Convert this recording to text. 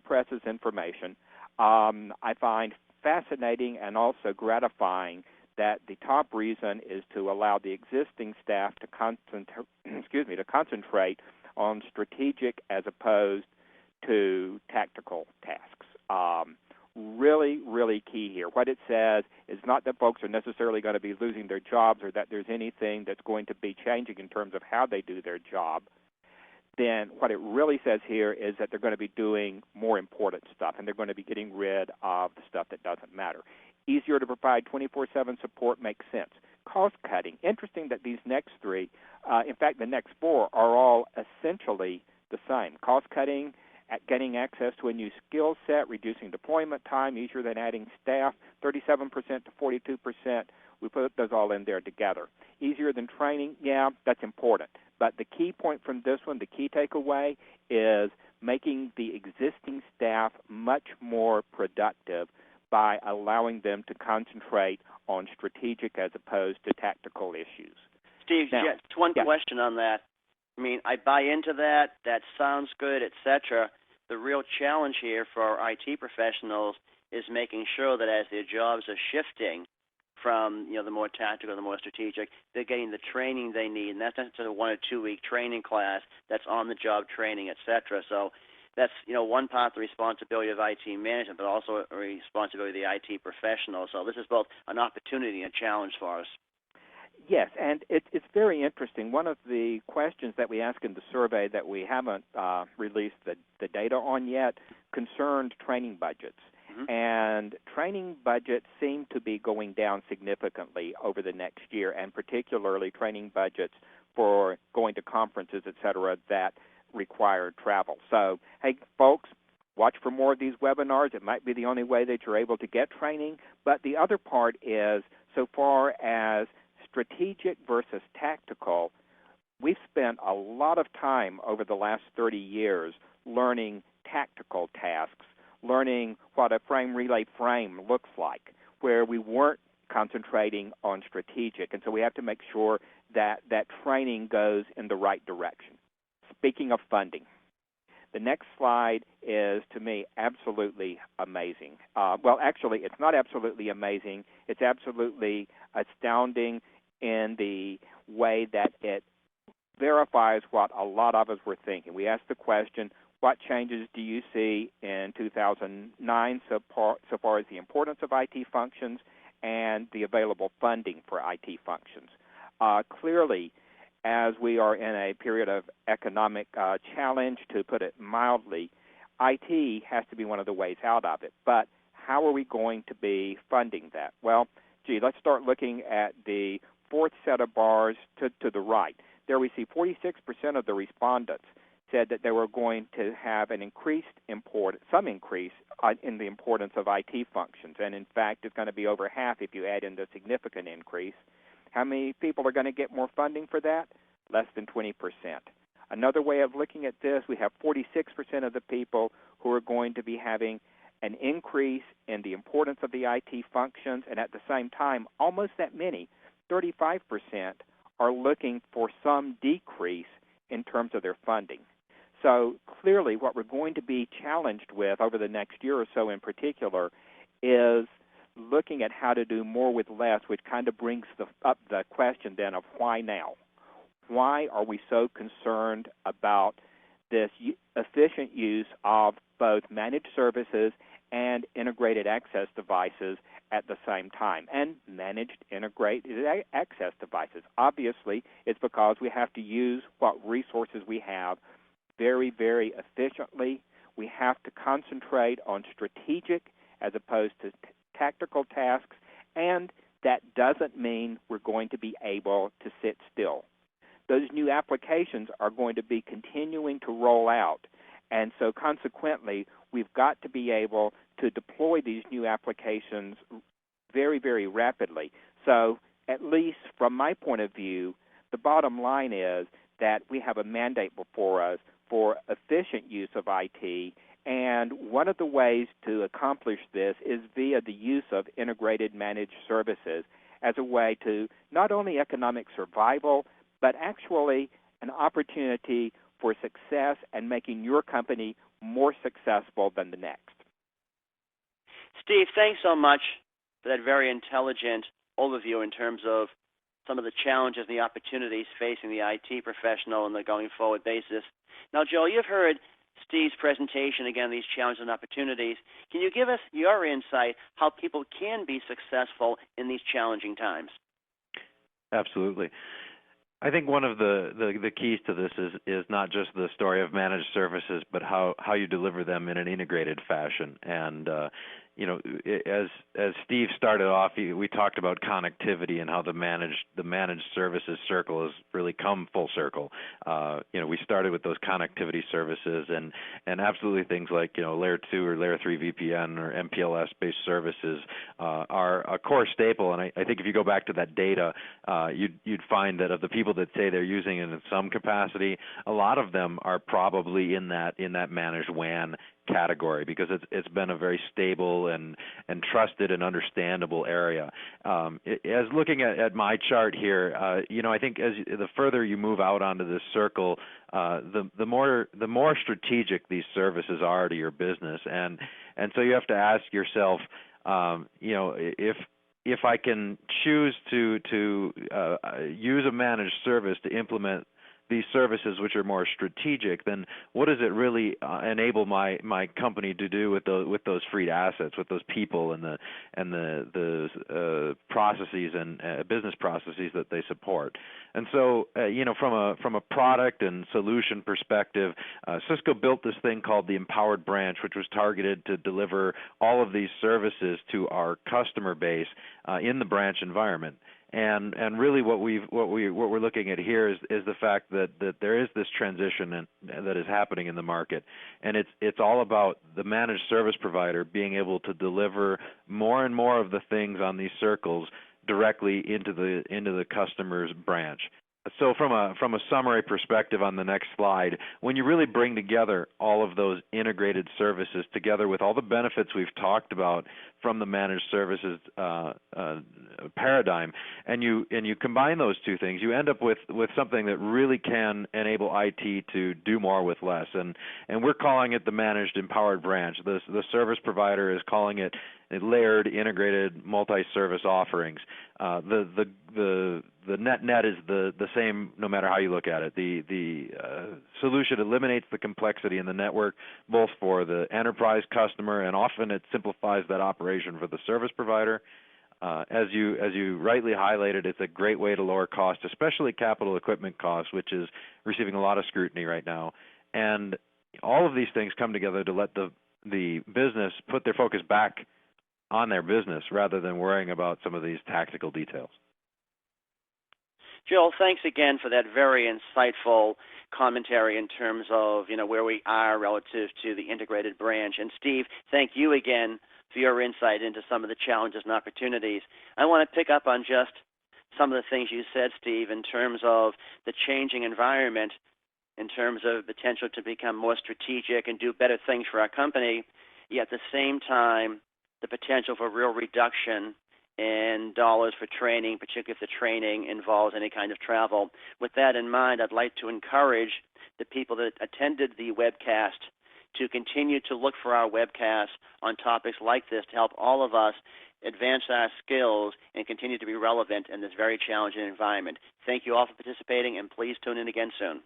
presses information. I find fascinating and also gratifying that the top reason is to allow the existing staff to concentrate on strategic as opposed to tactical tasks. Really, really key here. What it says is not that folks are necessarily going to be losing their jobs or that there's anything that's going to be changing in terms of how they do their job. Then what it really says here is that they're going to be doing more important stuff, and they're going to be getting rid of the stuff that doesn't matter. Easier to provide 24/7 support makes sense. Cost cutting. Interesting that these next three, in fact, the next four, are all essentially the same. Cost cutting, at getting access to a new skill set, reducing deployment time, easier than adding staff, 37% to 42%. We put those all in there together. Easier than training, yeah, that's important. But the key point from this one, the key takeaway, is making the existing staff much more productive by allowing them to concentrate on strategic as opposed to tactical issues. Steve, now, just one question on that. I mean, I buy into that. That sounds good, etc. The real challenge here for our IT professionals is making sure that as their jobs are shifting from the more tactical, the more strategic, they're getting the training they need, and that's not just a 1 or 2 week training class. That's on-the-job training, etc. So that's one part of the responsibility of IT management, but also a responsibility of the IT professional. So this is both an opportunity and a challenge for us. Yes, and it's very interesting. One of the questions that we asked in the survey that we haven't released the data on yet concerned training budgets. Mm-hmm. And training budgets seem to be going down significantly over the next year, and particularly training budgets for going to conferences, et cetera, that require travel. So, hey, folks, watch for more of these webinars. It might be the only way that you're able to get training. But the other part is, so far as strategic versus tactical, we've spent a lot of time over the last 30 years learning tactical tasks, learning what a frame relay frame looks like, where we weren't concentrating on strategic. And so we have to make sure that that training goes in the right direction. Speaking of funding, the next slide is, to me, absolutely amazing. Well, actually, it's not absolutely amazing. It's absolutely astounding in the way that it verifies what a lot of us were thinking. We asked the question, what changes do you see in 2009 so far as the importance of IT functions and the available funding for IT functions? Clearly, as we are in a period of economic challenge, to put it mildly, IT has to be one of the ways out of it. But how are we going to be funding that? Well, let's start looking at the fourth set of bars to the right. There we see 46% of the respondents said that they were going to have some increase in the importance of IT functions. And in fact, it's going to be over half if you add in the significant increase. How many people are going to get more funding for that? Less than 20%. Another way of looking at this, we have 46% of the people who are going to be having an increase in the importance of the IT functions, and at the same time, almost that many, 35%, are looking for some decrease in terms of their funding. So clearly what we're going to be challenged with over the next year or so in particular is looking at how to do more with less, which kind of brings up the question then of why now? Why are we so concerned about this efficient use of both managed services and integrated access devices at the same time, and managed integrated access devices? Obviously, it's because we have to use what resources we have very, very efficiently. We have to concentrate on strategic as opposed to tactical tasks, and that doesn't mean we're going to be able to sit still. Those new applications are going to be continuing to roll out, and so consequently, we've got to be able to deploy these new applications very, very rapidly. So at least from my point of view, the bottom line is that we have a mandate before us for efficient use of IT, and one of the ways to accomplish this is via the use of integrated managed services as a way to not only economic survival, but actually an opportunity for success and making your company more successful than the next. Steve, thanks so much for that very intelligent overview in terms of some of the challenges and the opportunities facing the IT professional on the going forward basis. Now, Joel, you've heard Steve's presentation, again, these challenges and opportunities. Can you give us your insight how people can be successful in these challenging times? Absolutely. I think one of the keys to this is not just the story of managed services, but how you deliver them in an integrated fashion. And as Steve started off, we talked about connectivity and how the managed services circle has really come full circle. We started with those connectivity services and absolutely things like layer 2 or layer 3 VPN or MPLS based services are a core staple. And I think if you go back to that data, you'd find that of the people that say they're using it in some capacity, a lot of them are probably in that managed WAN category, because it's been a very stable and trusted and understandable area. As looking at my chart here, I think as the further you move out onto this circle, the more strategic these services are to your business, and so you have to ask yourself, if I can choose to use a managed service to implement these services which are more strategic, then what does it really enable my company to do with those freed assets, with those people and the processes and business processes that they support? And so, from a product and solution perspective, Cisco built this thing called the Empowered Branch, which was targeted to deliver all of these services to our customer base in the branch environment. And really, what we're looking at here is the fact that there is this transition that is happening in the market, and it's all about the managed service provider being able to deliver more and more of the things on these circles directly into the customer's branch. So from a summary perspective on the next slide, when you really bring together all of those integrated services together with all the benefits we've talked about from the managed services paradigm, and you combine those two things, you end up with something that really can enable IT to do more with less. And we're calling it the Managed Empowered Branch. The service provider is calling it layered, integrated, multi-service offerings. The net is the same no matter how you look at it. The solution eliminates the complexity in the network, both for the enterprise customer, and often it simplifies that operation for the service provider. As you rightly highlighted, it's a great way to lower costs, especially capital equipment costs, which is receiving a lot of scrutiny right now. And all of these things come together to let the business put their focus back on their business rather than worrying about some of these tactical details. Joel, thanks again for that very insightful commentary in terms of where we are relative to the integrated branch. And Steve, thank you again for your insight into some of the challenges and opportunities. I want to pick up on just some of the things you said, Steve, in terms of the changing environment, in terms of potential to become more strategic and do better things for our company, yet at the same time, the potential for real reduction in dollars for training, particularly if the training involves any kind of travel. With that in mind, I'd like to encourage the people that attended the webcast to continue to look for our webcasts on topics like this to help all of us advance our skills and continue to be relevant in this very challenging environment. Thank you all for participating, and please tune in again soon.